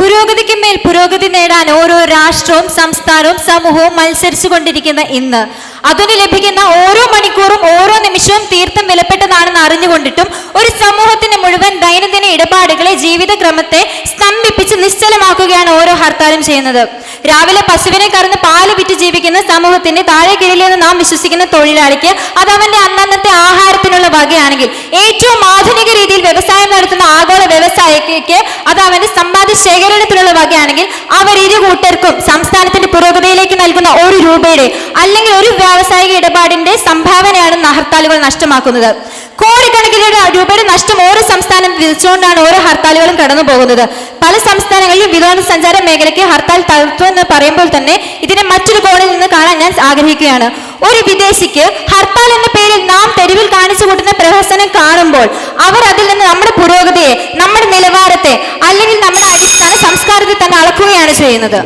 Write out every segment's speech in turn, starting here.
പുരോഗതിക്കുമേൽ പുരോഗതി നേടാൻ ഓരോ രാഷ്ട്രവും സംസ്ഥാനവും സമൂഹവും മത്സരിച്ചു കൊണ്ടിരിക്കുന്ന ഇന്ന് അതിന് ലഭിക്കുന്ന ഓരോ മണിക്കൂറും ഓരോ നിമിഷവും തീർത്തും വിലപ്പെട്ടതാണെന്ന് അറിഞ്ഞുകൊണ്ടിട്ടും ഒരു സമൂഹത്തിന്റെ മുഴുവൻ ദൈനംദിന ഇടപാടുകളെ ജീവിതക്രമത്തെ സ്തംഭിപ്പിച്ച് നിശ്ചലമാക്കുകയാണ് ഓരോ ഹർത്താലും ചെയ്യുന്നത്. രാവിലെ പശുവിനെ കറന്ന് പാല് വിറ്റ് ജീവിക്കുന്ന സമൂഹത്തിന്റെ താഴെ കീഴിലെന്ന് നാം വിശ്വസിക്കുന്ന തൊഴിലാളിക്ക് അത് അവന്റെ അന്നന്നത്തെ ആഹാരത്തിനുള്ള വകയാണെങ്കിൽ, ഏറ്റവും ആധുനിക രീതിയിൽ വ്യവസായം നടത്തുന്ന ആഗോള വ്യവസായിക്ക് അത് അവന്റെ സമ്പാദ്യ ശേഖരണത്തിനുള്ള വകയാണെങ്കിൽ, അവർ ഇരു കൂട്ടർക്കും സംസ്ഥാനത്തിന്റെ പുരോഗതിയിലേക്ക് നൽകുന്ന ഒരു രൂപയുടെ അല്ലെങ്കിൽ ഒരു വ്യാവസായിക ഇടപാടിന്റെ സംഭാവനയാണ് ഹർത്താലുകൾ നഷ്ടമാക്കുന്നത്. കോടിക്കണക്കിന് രൂപയുടെ നഷ്ടം ഓരോ സംസ്ഥാനം വിധിച്ചുകൊണ്ടാണ് ഓരോ ഹർത്താലുകളും കടന്നു പോകുന്നത്. പല സംസ്ഥാനങ്ങളിലും വിനോദസഞ്ചാര മേഖലയ്ക്ക് ഹർത്താൽ തകർത്തു എന്ന് പറയുമ്പോൾ തന്നെ ഇതിനെ മറ്റൊരു കോണിൽ നിന്ന് കാണാൻ ഞാൻ ആഗ്രഹിക്കുകയാണ്. ഒരു വിദേശിക്ക് ഹർത്താൽ എന്ന പേരിൽ നാം തെരുവിൽ കാണിച്ചു കൂട്ടുന്ന പ്രഹസനം കാണുമ്പോൾ അവർ അതിൽ നിന്ന് നമ്മുടെ പുരോഗതിയെ, നമ്മുടെ നിലവാരത്തെ അല്ലെങ്കിൽ നമ്മുടെ അടിസ്ഥാന സംസ്കാരത്തെ തന്നെ അളക്കുകയാണ് ചെയ്യുന്നത്.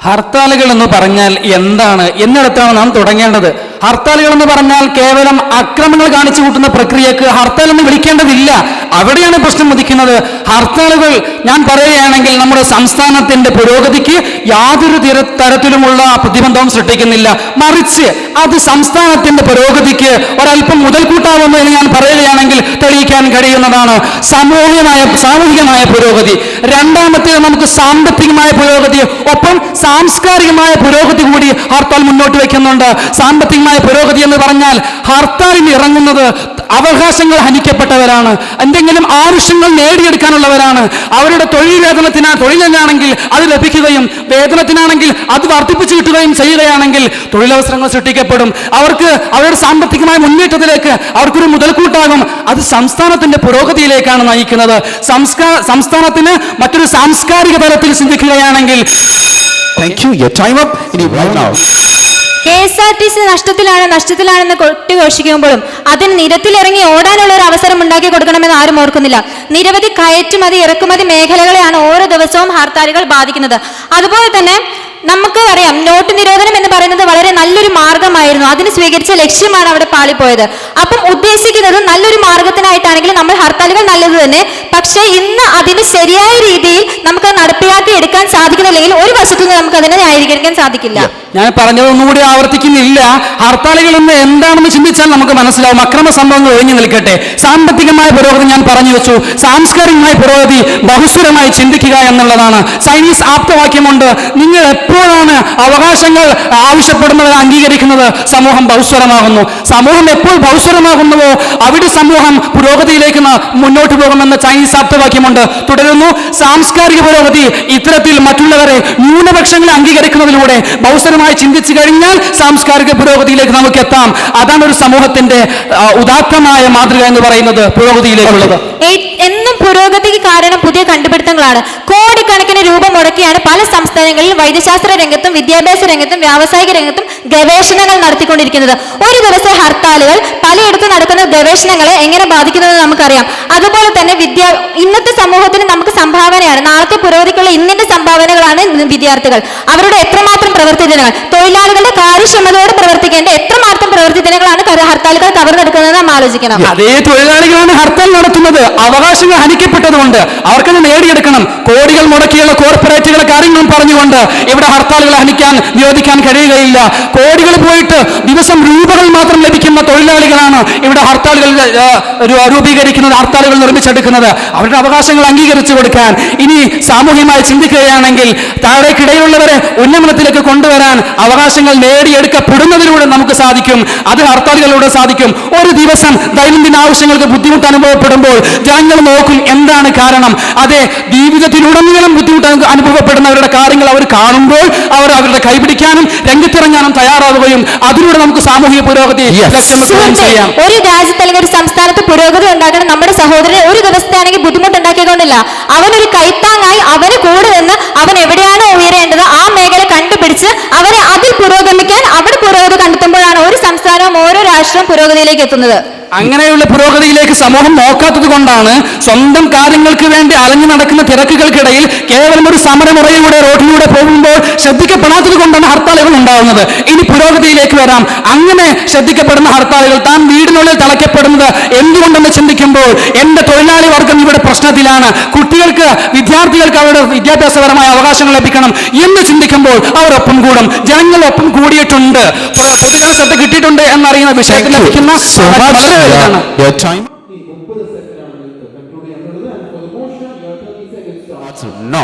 ഹർത്താലുകൾ എന്ന് പറഞ്ഞാൽ എന്താണ് എന്നിടത്താണ് നാം തുടങ്ങേണ്ടത്. ഹർത്താലുകൾ എന്ന് പറഞ്ഞാൽ കേവലം അക്രമങ്ങൾ കാണിച്ചു കൂട്ടുന്ന പ്രക്രിയക്ക് ഹർത്താൽ എന്ന് വിളിക്കേണ്ടതില്ല. അവിടെയാണ് പ്രശ്നം ഉദിക്കുന്നത്. ഹർത്താലുകൾ ഞാൻ പറയുകയാണെങ്കിൽ നമ്മുടെ സംസ്ഥാനത്തിന്റെ പുരോഗതിക്ക് യാതൊരു തരത്തിലുമുള്ള പ്രതിബന്ധവും സൃഷ്ടിക്കുന്നില്ല. മറിച്ച് അത് സംസ്ഥാനത്തിന്റെ പുരോഗതിക്ക് ഒരല്പം മുതൽക്കൂട്ടാവുന്നു എന്ന് ഞാൻ പറയുകയാണെങ്കിൽ തെളിയിക്കാൻ കഴിയുന്നതാണ്. സാമൂഹികമായ പുരോഗതി, രണ്ടാമത്തെ നമുക്ക് സാമ്പത്തികമായ പുരോഗതി, ഒപ്പം സാംസ്കാരികമായ പുരോഗതി കൂടി ഹർത്താൽ മുന്നോട്ട് വയ്ക്കുന്നുണ്ട്. സാമ്പത്തികമായ പുരോഗതി എന്ന് പറഞ്ഞാൽ ഹർത്താലിന് ഇറങ്ങുന്നത് അവകാശങ്ങൾ ഹനിക്കപ്പെട്ടവരാണ്, എന്തെങ്കിലും ആവശ്യങ്ങൾ നേടിയെടുക്കാനുള്ളവരാണ്. അവരുടെ തൊഴിലിനാണെങ്കിൽ അത് ലഭിക്കുകയും വേതനത്തിനാണെങ്കിൽ അത് വർദ്ധിപ്പിച്ചു കിട്ടുകയും ചെയ്യുകയാണെങ്കിൽ തൊഴിലവസരങ്ങൾ സൃഷ്ടിക്കപ്പെടും. അവർക്ക് അവരുടെ സാമ്പത്തികമായ മുന്നേറ്റത്തിലേക്ക് അവർക്കൊരു മുതൽക്കൂട്ടാകും. അത് സംസ്ഥാനത്തിന്റെ പുരോഗതിയിലേക്കാണ് നയിക്കുന്നത്. സംസ്ഥാനത്തിന് മറ്റൊരു സാംസ്കാരിക തലത്തിൽ ചിന്തിക്കുകയാണെങ്കിൽ KSRTC നഷ്ടത്തിലാണെന്ന് കൊട്ടിഘോഷിക്കുമ്പോഴും അതിന് നിരത്തിലിറങ്ങി ഓടാനുള്ള ഒരു അവസരം ഉണ്ടാക്കി കൊടുക്കണമെന്ന് ആരും ഓർക്കുന്നില്ല. നിരവധി കയറ്റുമതി ഇറക്കുമതി മേഖലകളെയാണ് ഓരോ ദിവസവും ഹർത്താലുകൾ ബാധിക്കുന്നത്. അതുപോലെ തന്നെ നമുക്ക് അറിയാം, നോട്ട് നിരോധനം എന്ന് പറയുന്നത് വളരെ നല്ലൊരു മാർഗമായിരുന്നു. അതിന് സ്വീകരിച്ച ലക്ഷ്യമാണ് അവിടെ പാളിപ്പോയത്. അപ്പം ഉദ്ദേശിക്കുന്നത് നല്ലൊരു മാർഗത്തിനായിട്ടാണെങ്കിൽ നമ്മൾ ഹർത്താലുകൾ നല്ലത് തന്നെ. പക്ഷേ ഇന്ന് അതിന് ശരിയായ രീതിയിൽ നമുക്ക് നടപ്പിലാക്കി എടുക്കാൻ സാധിക്കുന്നില്ലെങ്കിൽ ഒരു വശത്തുനിന്ന് നമുക്ക് അതിനെ ന്യായീകരിക്കാൻ സാധിക്കില്ല. ഞാൻ പറഞ്ഞതൊന്നുകൂടി ആവർത്തിക്കുന്നില്ല. ഹർത്താലുകൾ എന്ന് എന്താണെന്ന് ചിന്തിച്ചാൽ നമുക്ക് മനസ്സിലാവും. അക്രമ സംഭവങ്ങൾ ഒഴിഞ്ഞു നിൽക്കട്ടെ. സാമ്പത്തികമായ പുരോഗതി ഞാൻ പറഞ്ഞു വെച്ചു. സാംസ്കാരികമായ പുരോഗതി ബഹുസ്വരമായി ചിന്തിക്കുക എന്നുള്ളതാണ്. ചൈനീസ് ആപ്തവാക്യമുണ്ട്, നിങ്ങൾ എപ്പോഴാണ് അവകാശങ്ങൾ ആവശ്യപ്പെടുന്നവരെ അംഗീകരിക്കുന്നത് സമൂഹം ബഹുസ്വരമാകുന്നു. സമൂഹം എപ്പോൾ ബഹുസ്വരമാകുന്നുവോ അവിടെ സമൂഹം പുരോഗതിയിലേക്ക് മുന്നോട്ട് പോകുമെന്ന് ചൈനീസ് ആപ്തവാക്യമുണ്ട്. തുടരുന്നു, സാംസ്കാരിക പുരോഗതി ഇത്തരത്തിൽ മറ്റുള്ളവരെ ന്യൂനപക്ഷങ്ങളെ അംഗീകരിക്കുന്നതിലൂടെ ബഹുസ്വരമായി ചിന്തിച്ചു കഴിഞ്ഞാൽ സാംസ്കാരിക പുരോഗതിയിലേക്ക് നമുക്ക് എത്താം. അതാണ് ഒരു സമൂഹത്തിന്റെ ഉദാത്തമായ മാതൃക എന്ന് പറയുന്നത് പുരോഗതിയിലേക്കുള്ളത്. എന്നും പുരോഗതിക്ക് കാരണം പുതിയ കണ്ടുപിടുത്തങ്ങളാണ്. കോടിക്കണക്കിന് രൂപ മുടക്കിയാണ് പല സംസ്ഥാനങ്ങളിലും വൈദ്യശാസ്ത്ര രംഗത്തും വിദ്യാഭ്യാസ രംഗത്തും വ്യാവസായിക രംഗത്തും ഗവേഷണങ്ങൾ നടത്തിക്കൊണ്ടിരിക്കുന്നത്. ഒരു ദിവസം ഹർത്താലുകൾ പലയിടത്തും നടക്കുന്ന ഗവേഷണങ്ങളെ എങ്ങനെ ബാധിക്കുന്നതെന്ന് നമുക്കറിയാം. അതുപോലെ തന്നെ ഇന്നത്തെ സമൂഹത്തിന് നമുക്ക് സംഭാവനയാണ്. നാളത്തെ പുരോഗതിക്കുള്ള ഇന്നിന്റെ സംഭാവനകളാണ് വിദ്യാർത്ഥികൾ. അവരുടെ എത്രമാത്രം പ്രവൃത്തി ദിനങ്ങൾ, തൊഴിലാളികളുടെ കാര്യക്ഷമതയോടെ പ്രവർത്തിക്കേണ്ട എത്രമാത്രം പ്രവൃത്തി ദിനങ്ങളാണ് ഹർത്താലുകൾ കവർന്നെടുക്കുന്നത് നാം ആലോചിക്കണം. അതേ തൊഴിലാളികളാണ് ഹർത്താൽ നടത്തുന്നത്. അവകാശങ്ങൾ ഹനിക്കപ്പെട്ടതുകൊണ്ട് അവർക്കത് നേടിയെടുക്കണം. കോടികൾ മുടക്കിയുള്ള കോർപ്പറേറ്റുകളെ കാര്യങ്ങളും പറഞ്ഞുകൊണ്ട് ഇവിടെ ഹർത്താലുകൾ നിരോധിക്കാൻ കഴിയുകയില്ല. കോടികൾ പോയിട്ട് ദിവസം രൂപകൾ മാത്രം ലഭിക്കുന്ന തൊഴിലാളികളാണ് ഇവിടെ ഹർത്താലുകൾ രൂപീകരിക്കുന്നത്, ഹർത്താലുകൾ നിർമ്മിച്ചെടുക്കുന്നത്. അവരുടെ അവകാശങ്ങൾ അംഗീകരിച്ചു കൊടുക്കാൻ ഇനി സാമൂഹികമായി ചിന്തിക്കുകയാണെങ്കിൽ താഴേക്കിടയിലുള്ളവരെ ഉന്നമനത്തിലേക്ക് കൊണ്ടുവരാൻ അവകാശങ്ങൾ നേടിയെടുക്കപ്പെടുന്നതിലൂടെ നമുക്ക് സാധിക്കും. അത് ഹർത്താലുകളിലൂടെ സാധിക്കും. ഒരു ദിവസം ദൈനംദിന ആവശ്യങ്ങൾക്ക് ബുദ്ധിമുട്ട് അനുഭവപ്പെടുമ്പോൾ ജനങ്ങൾ നോക്കും എന്താണ് കാരണം. അതെ, ജീവിതത്തിലുടനീളം ബുദ്ധിമുട്ട് അനുഭവപ്പെടുന്നവരുടെ കാര്യങ്ങൾ അവർ കാണുമ്പോൾ അവർ അവരുടെ കൈപിടിക്കാനും രംഗത്തിറങ്ങാനും തയ്യാറാവുകയും അതിലൂടെ നമുക്ക് സാമൂഹിക പുരോഗതി ചെയ്യാം. ഒരു രാജ്യത്ത് അല്ലെങ്കിൽ ഒരു സംസ്ഥാനത്ത് പുരോഗതി ഉണ്ടാക്കണം നമ്മുടെ സഹോദരൻ ഒരു ദിവസത്തെ ആണെങ്കിൽ ബുദ്ധിമുട്ടുണ്ടാക്കിയതുകൊണ്ടില്ല. അവനൊരു കൈത്താങ്ങായി അവന് കൂടെ നിന്ന് അവൻ എവിടെയാണോ ഉയരേണ്ടത് ആ മേഖല കണ്ടുപിടിച്ച് അവനെ അതിൽ പുരോഗമിക്കാൻ അവിടെ പുരോഗതി കണ്ടെത്തുമ്പോഴാണ് ഒരു സംസ്ഥാനവും ഓരോ രാഷ്ട്രവും പുരോഗതിയിലേക്ക് എത്തുന്നത്. അങ്ങനെയുള്ള പുരോഗതിയിലേക്ക് സമൂഹം നോക്കാത്തത് കൊണ്ടാണ് സ്വന്തം കാര്യങ്ങൾക്ക് വേണ്ടി അലഞ്ഞു നടക്കുന്ന തിരക്കുകൾക്കിടയിൽ കേവലം ഒരു സമരമുറയിലൂടെ റോഡിലൂടെ പോകുമ്പോൾ ശ്രദ്ധിക്കപ്പെടാത്തത് കൊണ്ടാണ് ഹർത്താലുകൾ ഉണ്ടാവുന്നത്. ഇനി പുരോഗതിയിലേക്ക് വരാം. അങ്ങനെ ശ്രദ്ധിക്കപ്പെടുന്ന ഹർത്താലുകൾ താൻ വീടിനുള്ളിൽ തളയ്ക്കപ്പെടുന്നത് എന്തുകൊണ്ടെന്ന് ചിന്തിക്കുമ്പോൾ എന്റെ തൊഴിലാളി വർഗം ഇവിടെ പ്രശ്നത്തിലാണ്, കുട്ടികൾക്ക് വിദ്യാർത്ഥികൾക്ക് അവരുടെ വിദ്യാഭ്യാസപരമായ അവകാശങ്ങൾ ലഭിക്കണം എന്ന് ചിന്തിക്കുമ്പോൾ അവർ ഒപ്പം കൂടും. ജനങ്ങൾ ഒപ്പം കൂടിയിട്ടുണ്ട്, പൊതുജന ശ്രദ്ധ കിട്ടിയിട്ടുണ്ട് എന്നറിയുന്ന വിഷയത്തിൽ ലഭിക്കുന്ന so much. Your time. No.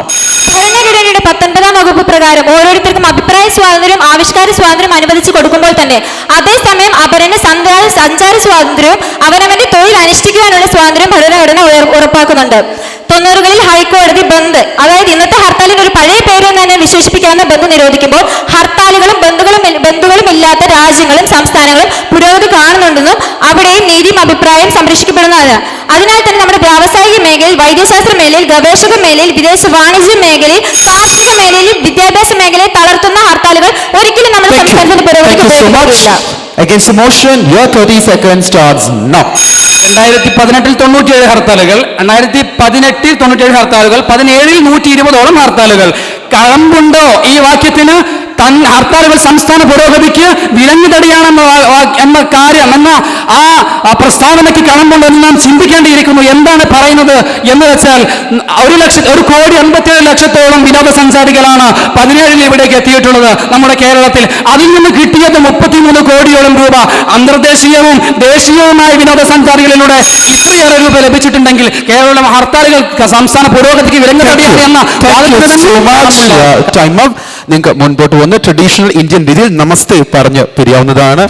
ഭരണഘടനയുടെ 19-ാം വകുപ്പ് പ്രകാരം ഓരോരുത്തർക്കും അഭിപ്രായ സ്വാതന്ത്ര്യവും ആവിഷ്കാര സ്വാതന്ത്ര്യവും അനുവദിച്ചു കൊടുക്കുമ്പോൾ തന്നെ അതേസമയം അപരന് സഞ്ചാര സ്വാതന്ത്ര്യവും അവനവന്റെ തൊഴിൽ അനുഷ്ഠിക്കുവാനുള്ള സ്വാതന്ത്ര്യം ഭരണഘടന ഉറപ്പാക്കുന്നുണ്ട്. 90കളിൽ ഹൈക്കോടതി ബന്ദ്, അതായത് ഇന്നത്തെ ഹർത്താലിന് ഒരു പഴയ പേര് എന്ന് തന്നെ വിശേഷിപ്പിക്കാവുന്ന ബന്ദ് നിരോധിക്കുമ്പോൾ ഹർത്താലുകളും ബന്ധുകളും ഇല്ലാത്ത രാജ്യങ്ങളും സംസ്ഥാനങ്ങളും പുരോഗതി കാണുന്നുണ്ടെന്നും അവിടെയും നീതിയും അഭിപ്രായം സംരക്ഷിക്കപ്പെടുന്നതാണ്. അതിനാൽ തന്നെ നമ്മുടെ വ്യാവസായിക മേഖലയിൽ, വൈദ്യശാസ്ത്ര മേഖലയിൽ, ഗവേഷക മേഖലയിൽ, വിദേശ വാണിജ്യ മേഖലയിൽ, കാർഷിക മേഖലയിൽ, വിദ്യാഭ്യാസ മേഖലയിൽ തളർത്തുന്ന ഹർത്താലുകൾ ഒരിക്കലും നമ്മുടെ സംസ്ഥാനത്തിന്റെ പുരോഗതിക്ക് ഉപയോഗിക്കില്ല. Against the motion, your 30 seconds starts now. 2018 97 ഹർത്താലുകൾ, 2018 97 ഹർത്താലുകൾ, 2017 120ഓളം ഹർത്താലുകൾ. കഴമ്പുണ്ടോ ഈ വാക്യത്തിന്? ഹർത്താലുകൾ സംസ്ഥാന പുരോഗതിക്ക് വിലങ്ങുതടിയാണെന്ന കാര്യം എന്ന ആ പ്രസ്താവനയ്ക്ക് കഴമ്പുണ്ടെന്ന് നാം ചിന്തിക്കേണ്ടിയിരിക്കുന്നു. എന്താണ് പറയുന്നത് എന്ന് വെച്ചാൽ 1,57,00,000 വിനോദസഞ്ചാരികളാണ് 17 ഇവിടേക്ക് എത്തിയിട്ടുള്ളത് നമ്മുടെ കേരളത്തിൽ. അതിൽ നിന്ന് കിട്ടിയത് 33 കോടിയോളം രൂപ. അന്തർദേശീയവും ദേശീയവുമായ വിനോദസഞ്ചാരികളിലൂടെ ഇത്രയേറെ രൂപ ലഭിച്ചിട്ടുണ്ടെങ്കിൽ കേരളം ഹർത്താലുകൾ സംസ്ഥാന പുരോഗതിക്ക് വിലങ്ങുതടിയാണ് എന്ന ടൈം നിങ്ങൾക്ക് മുൻപോട്ട് വന്ന് ട്രഡീഷണൽ ഇന്ത്യൻ രീതിയിൽ നമസ്തേ പറഞ്ഞ് പിരിയാവുന്നതാണ്.